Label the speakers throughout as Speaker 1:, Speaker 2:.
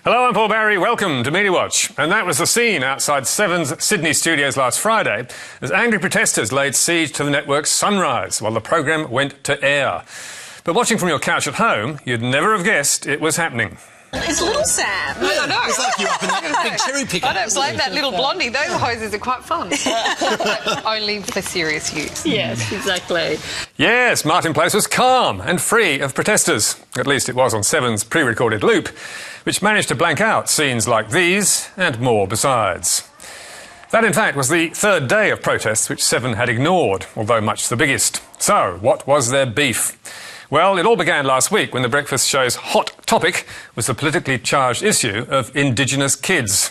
Speaker 1: Hello, I'm Paul Barry. Welcome to Media Watch. And that was the scene outside Seven's Sydney studios last Friday as angry protesters laid siege to the network's Sunrise while the programme went to air. But watching from your couch at home, you'd never have guessed it was happening.
Speaker 2: It's little Sam.
Speaker 3: Yeah, I know. It's like you up in that big cherry picker.
Speaker 2: I don't blame that little blondie. Those hoses are quite fun. Only for serious use.
Speaker 4: Yes, exactly.
Speaker 1: Yes, Martin Place was calm and free of protesters. At least it was on Seven's pre-recorded loop, which managed to blank out scenes like these and more besides. That, in fact, was the third day of protests which Seven had ignored, although much the biggest. So, what was their beef? Well, it all began last week when the breakfast show's hot topic was the politically charged issue of Indigenous kids.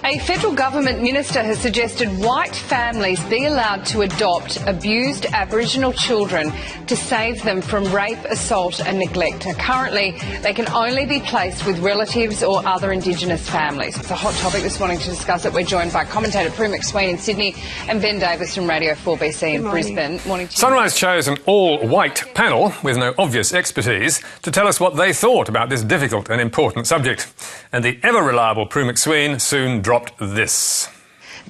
Speaker 2: A federal government minister has suggested white families be allowed to adopt abused Aboriginal children to save them from rape, assault and neglect. Currently, they can only be placed with relatives or other Indigenous families. It's a hot topic this morning. To discuss it, we're joined by commentator Prue McSween in Sydney and Ben Davis from Radio 4BC in Brisbane. Morning to you.
Speaker 1: Sunrise chose an all-white panel with no obvious expertise to tell us what they thought about this difficult and important subject. And the ever-reliable Prue McSween soon dropped this.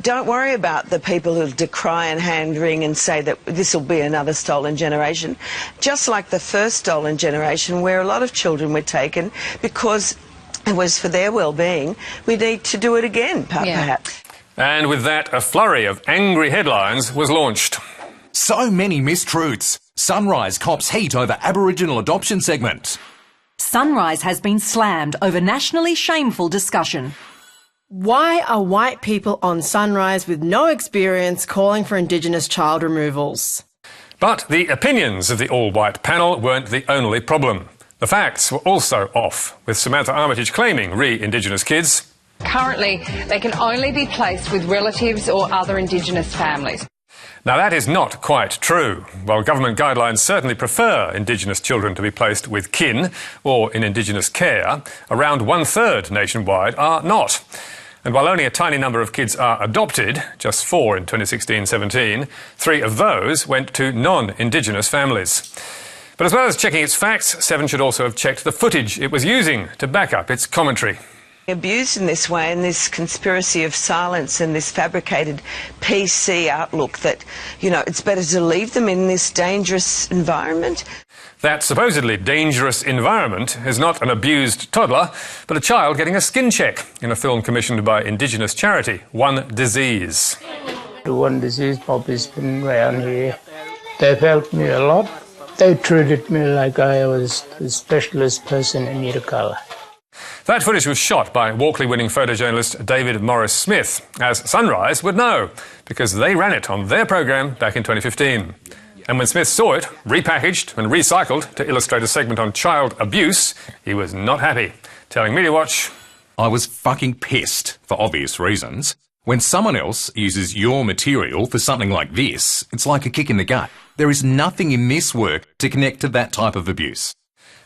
Speaker 5: Don't worry about the people who decry and hand-wring and say that this will be another stolen generation. Just like the first stolen generation, where a lot of children were taken because it was for their well-being, we need to do it again, perhaps.
Speaker 1: And with that, a flurry of angry headlines was launched.
Speaker 6: So many mistruths. Sunrise cops heat over Aboriginal adoption segment.
Speaker 7: Sunrise has been slammed over nationally shameful discussion.
Speaker 4: Why are white people on Sunrise with no experience calling for Indigenous child removals?
Speaker 1: But the opinions of the all-white panel weren't the only problem. The facts were also off, with Samantha Armitage claiming re-Indigenous kids.
Speaker 2: Currently, they can only be placed with relatives or other Indigenous families.
Speaker 1: Now, that is not quite true. While government guidelines certainly prefer Indigenous children to be placed with kin or in Indigenous care, around one-third nationwide are not. And while only a tiny number of kids are adopted, just 4 in 2016-17, 3 of those went to non-Indigenous families. But as well as checking its facts, Seven should also have checked the footage it was using to back up its commentary.
Speaker 5: Abused in this way, and this conspiracy of silence and this fabricated PC outlook that, you know, it's better to leave them in this dangerous environment.
Speaker 1: That supposedly dangerous environment is not an abused toddler, but a child getting a skin check in a film commissioned by Indigenous charity, One Disease.
Speaker 8: The One Disease puppies been around here. They've helped me a lot. They treated me like I was the specialist person in need of colour.
Speaker 1: That footage was shot by Walkley-winning photojournalist David Morris-Smith, as Sunrise would know, because they ran it on their programme back in 2015. And when Smith saw it, repackaged and recycled to illustrate a segment on child abuse, he was not happy, telling Media Watch,
Speaker 6: I was fucking pissed, for obvious reasons. When someone else uses your material for something like this, it's like a kick in the gut. There is nothing in this work to connect to that type of abuse.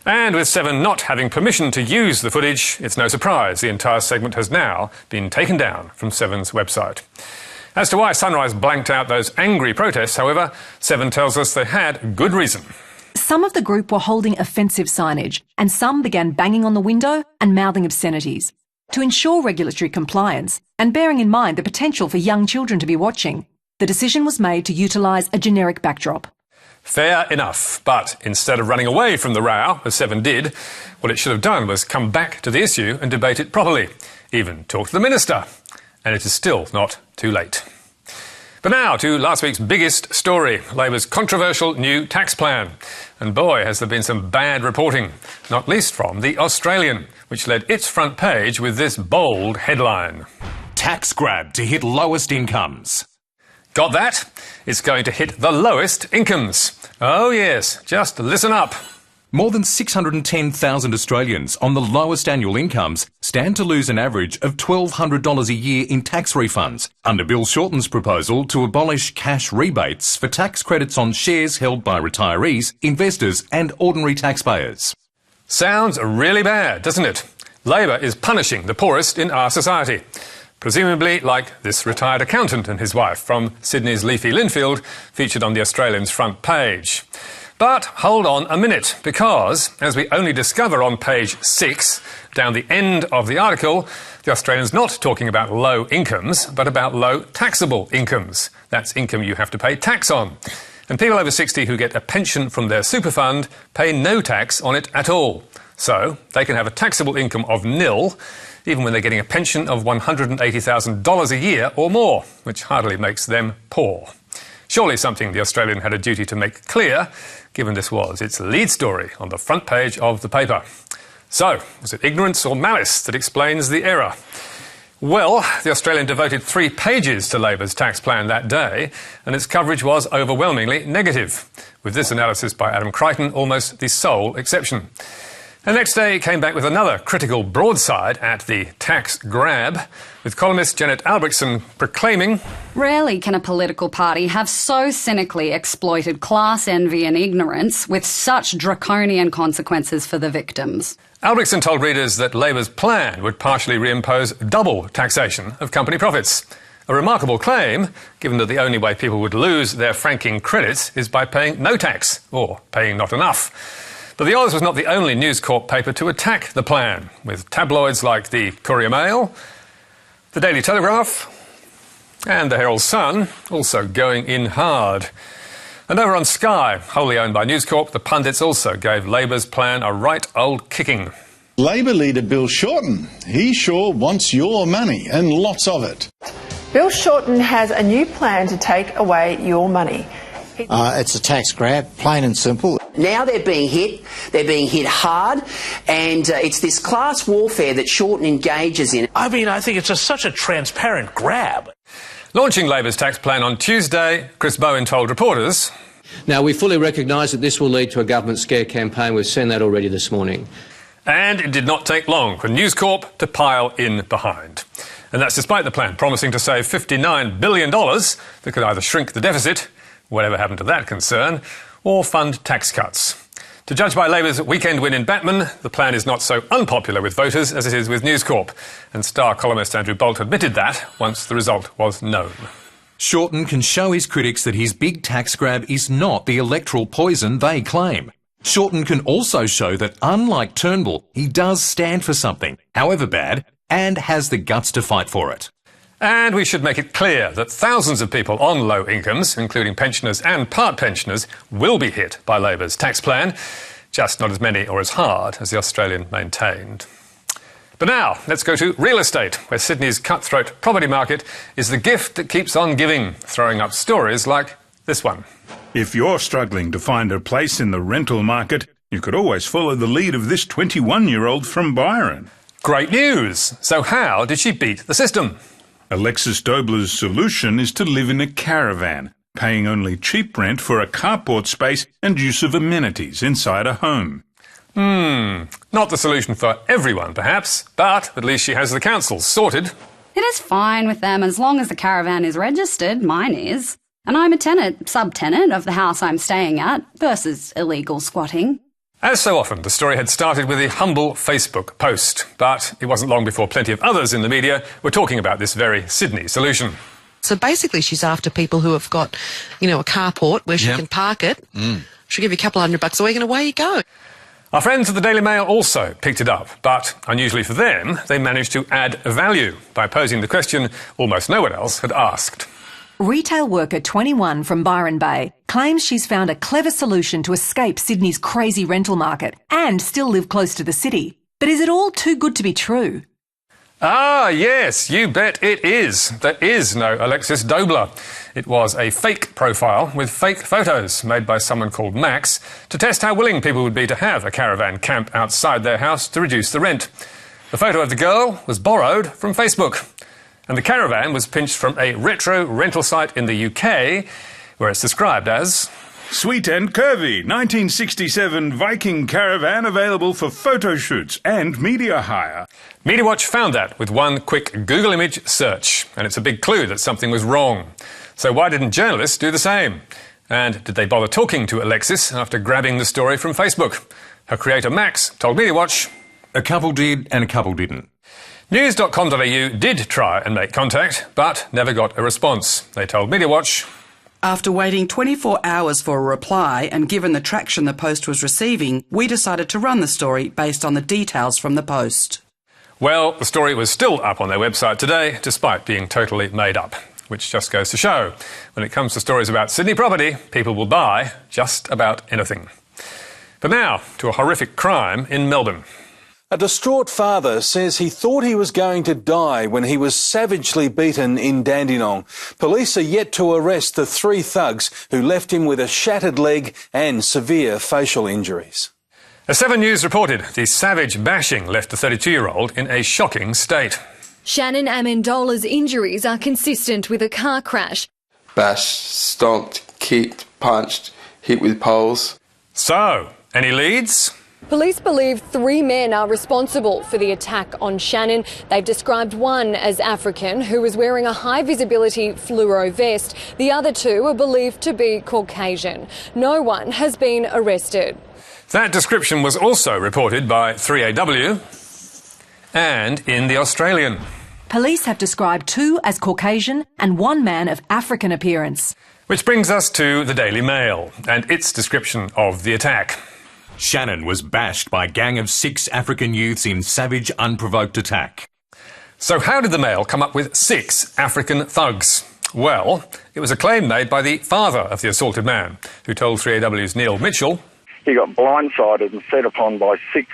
Speaker 1: And with Seven not having permission to use the footage, it's no surprise the entire segment has now been taken down from Seven's website. As to why Sunrise blanked out those angry protests, however, Seven tells us they had good reason.
Speaker 7: Some of the group were holding offensive signage, and some began banging on the window and mouthing obscenities. To ensure regulatory compliance, and bearing in mind the potential for young children to be watching, the decision was made to utilise a generic backdrop.
Speaker 1: Fair enough, but instead of running away from the row, as Seven did, what it should have done was come back to the issue and debate it properly, even talk to the minister. And it is still not too late. But now to last week's biggest story, Labor's controversial new tax plan. And boy, has there been some bad reporting, not least from The Australian, which led its front page with this bold headline.
Speaker 6: Tax grab to hit lowest incomes.
Speaker 1: Got that? It's going to hit the lowest incomes. Oh yes, just listen up.
Speaker 6: More than 610,000 Australians on the lowest annual incomes stand to lose an average of $1,200 a year in tax refunds under Bill Shorten's proposal to abolish cash rebates for tax credits on shares held by retirees, investors and ordinary taxpayers.
Speaker 1: Sounds really bad, doesn't it? Labor is punishing the poorest in our society. Presumably like this retired accountant and his wife from Sydney's leafy Linfield, featured on The Australian's front page. But hold on a minute, because, as we only discover on page 6, down the end of the article, the Australian's not talking about low incomes, but about low taxable incomes. That's income you have to pay tax on. And people over 60 who get a pension from their super fund pay no tax on it at all. So they can have a taxable income of nil, even when they're getting a pension of $180,000 a year or more, which hardly makes them poor. Surely something the Australian had a duty to make clear, given this was its lead story on the front page of the paper. So, was it ignorance or malice that explains the error? Well, the Australian devoted 3 pages to Labor's tax plan that day, and its coverage was overwhelmingly negative, with this analysis by Adam Crichton almost the sole exception. The next day came back with another critical broadside at the tax grab, with columnist Janet Albrechtsen proclaiming,
Speaker 9: "Rarely can a political party have so cynically exploited class envy and ignorance with such draconian consequences for the victims."
Speaker 1: Albrechtsen told readers that Labor's plan would partially reimpose double taxation of company profits. A remarkable claim, given that the only way people would lose their franking credits is by paying no tax, or paying not enough. But the Oz was not the only News Corp paper to attack the plan, with tabloids like the Courier Mail, the Daily Telegraph and the Herald Sun also going in hard. And over on Sky, wholly owned by News Corp, the pundits also gave Labor's plan a right old kicking.
Speaker 10: Labor leader Bill Shorten, he sure wants your money and lots of it.
Speaker 11: Bill Shorten has a new plan to take away your money.
Speaker 12: It's a tax grab, plain and simple.
Speaker 13: Now they're being hit hard, and it's this class warfare that Shorten engages in.
Speaker 14: I think it's such a transparent grab.
Speaker 1: Launching Labor's tax plan on Tuesday, Chris Bowen told reporters,
Speaker 15: "Now, we fully recognise that this will lead to a government scare campaign. We've seen that already this morning."
Speaker 1: And it did not take long for News Corp to pile in behind. And that's despite the plan promising to save $59 billion that could either shrink the deficit, whatever happened to that concern, or fund tax cuts. To judge by Labor's weekend win in Batman, the plan is not so unpopular with voters as it is with News Corp, and Star columnist Andrew Bolt admitted that once the result was known.
Speaker 6: Shorten can show his critics that his big tax grab is not the electoral poison they claim. Shorten can also show that, unlike Turnbull, he does stand for something, however bad, and has the guts to fight for it.
Speaker 1: And we should make it clear that thousands of people on low incomes, including pensioners and part pensioners, will be hit by Labor's tax plan, just not as many or as hard as the Australian maintained. But now, let's go to real estate, where Sydney's cutthroat property market is the gift that keeps on giving, throwing up stories like this one.
Speaker 16: If you're struggling to find a place in the rental market, you could always follow the lead of this 21-year-old from Byron.
Speaker 1: Great news! So how did she beat the system?
Speaker 16: Alexis Dobler's solution is to live in a caravan, paying only cheap rent for a carport space and use of amenities inside a home.
Speaker 1: Not the solution for everyone, perhaps, but at least she has the council sorted.
Speaker 9: It is fine with them as long as the caravan is registered. Mine is. And I'm a subtenant of the house I'm staying at, versus illegal squatting.
Speaker 1: As so often, the story had started with a humble Facebook post, but it wasn't long before plenty of others in the media were talking about this very Sydney solution.
Speaker 17: So basically she's after people who have got, a carport where she can park it. She'll give you a couple $100 a week and away you go.
Speaker 1: Our friends at the Daily Mail also picked it up, but unusually for them, they managed to add value by posing the question almost no one else had asked.
Speaker 7: Retail worker 21 from Byron Bay claims she's found a clever solution to escape Sydney's crazy rental market and still live close to the city. But is it all too good to be true?
Speaker 1: Ah, yes, you bet it is. There is no Alexis Dobler. It was a fake profile with fake photos made by someone called Max to test how willing people would be to have a caravan camp outside their house to reduce the rent. The photo of the girl was borrowed from Facebook. And the caravan was pinched from a retro rental site in the UK, where it's described as
Speaker 16: Sweet and curvy, 1967 Viking caravan available for photo shoots and media hire.
Speaker 1: MediaWatch found that with one quick Google image search, and it's a big clue that something was wrong. So why didn't journalists do the same? And did they bother talking to Alexis after grabbing the story from Facebook? Her creator Max told MediaWatch,
Speaker 6: "A couple did and a couple didn't."
Speaker 1: News.com.au did try and make contact, but never got a response. They told MediaWatch,
Speaker 18: After waiting 24 hours for a reply and given the traction the Post was receiving, we decided to run the story based on the details from the Post.
Speaker 1: Well, the story was still up on their website today, despite being totally made up, which just goes to show, when it comes to stories about Sydney property, people will buy just about anything. But now, to a horrific crime in Melbourne.
Speaker 19: A distraught father says he thought he was going to die when he was savagely beaten in Dandenong. Police are yet to arrest the 3 thugs who left him with a shattered leg and severe facial injuries.
Speaker 1: As 7 News reported, the savage bashing left the 32-year-old in a shocking state.
Speaker 20: Shannon Amendola's injuries are consistent with a car crash.
Speaker 21: Bashed, stomped, kicked, punched, hit with poles.
Speaker 1: So, any leads?
Speaker 20: Police believe 3 men are responsible for the attack on Shannon. They've described one as African, who was wearing a high-visibility fluoro vest. The other 2 are believed to be Caucasian. No one has been arrested.
Speaker 1: That description was also reported by 3AW and in The Australian.
Speaker 7: Police have described 2 as Caucasian and 1 man of African appearance.
Speaker 1: Which brings us to the Daily Mail and its description of the attack.
Speaker 6: Shannon was bashed by a gang of 6 African youths in savage, unprovoked attack.
Speaker 1: So how did the Mail come up with 6 African thugs? Well, it was a claim made by the father of the assaulted man, who told 3AW's Neil Mitchell.
Speaker 22: He got blindsided and set upon by 6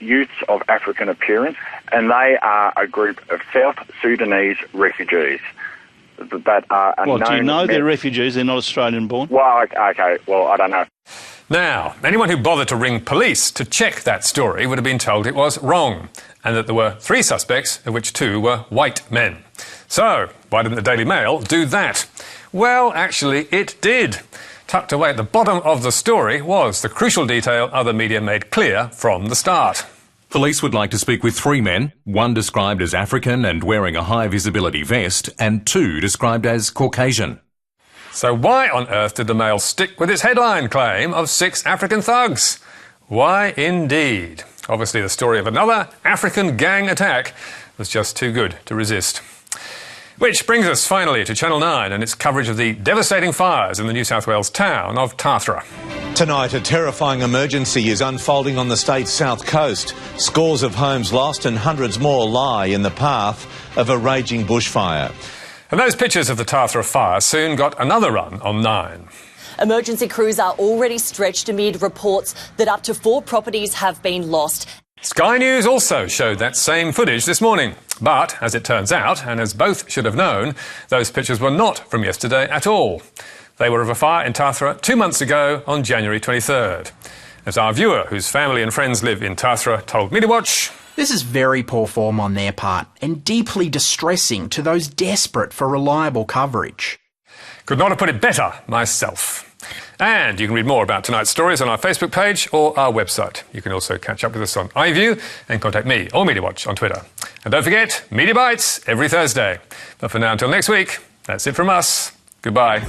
Speaker 22: youths of African appearance, and they are a group of South Sudanese refugees that are unknown.
Speaker 23: What, do you know they're refugees? They're not Australian-born?
Speaker 22: Well, okay, well, I don't know.
Speaker 1: Now, anyone who bothered to ring police to check that story would have been told it was wrong, and that there were 3 suspects, of which 2 were white men. So, why didn't the Daily Mail do that? Well, actually, it did. Tucked away at the bottom of the story was the crucial detail other media made clear from the start.
Speaker 6: Police would like to speak with 3 men, 1 described as African and wearing a high-visibility vest, and 2 described as Caucasian.
Speaker 1: So why on earth did the Mail stick with its headline claim of 6 African thugs? Why indeed? Obviously the story of another African gang attack was just too good to resist. Which brings us finally to Channel 9 and its coverage of the devastating fires in the New South Wales town of Tathra.
Speaker 24: Tonight, a terrifying emergency is unfolding on the state's south coast. Scores of homes lost and hundreds more lie in the path of a raging bushfire.
Speaker 1: And those pictures of the Tathra fire soon got another run on 9.
Speaker 25: Emergency crews are already stretched amid reports that up to 4 properties have been lost.
Speaker 1: Sky News also showed that same footage this morning. But, as it turns out, and as both should have known, those pictures were not from yesterday at all. They were of a fire in Tathra 2 months ago on January 23rd. As our viewer, whose family and friends live in Tathra, told Media Watch,
Speaker 26: this is very poor form on their part and deeply distressing to those desperate for reliable coverage.
Speaker 1: Could not have put it better myself. And you can read more about tonight's stories on our Facebook page or our website. You can also catch up with us on iView and contact me or Media Watch on Twitter. And don't forget, Media Bites every Thursday. But for now, until next week, that's it from us. Goodbye.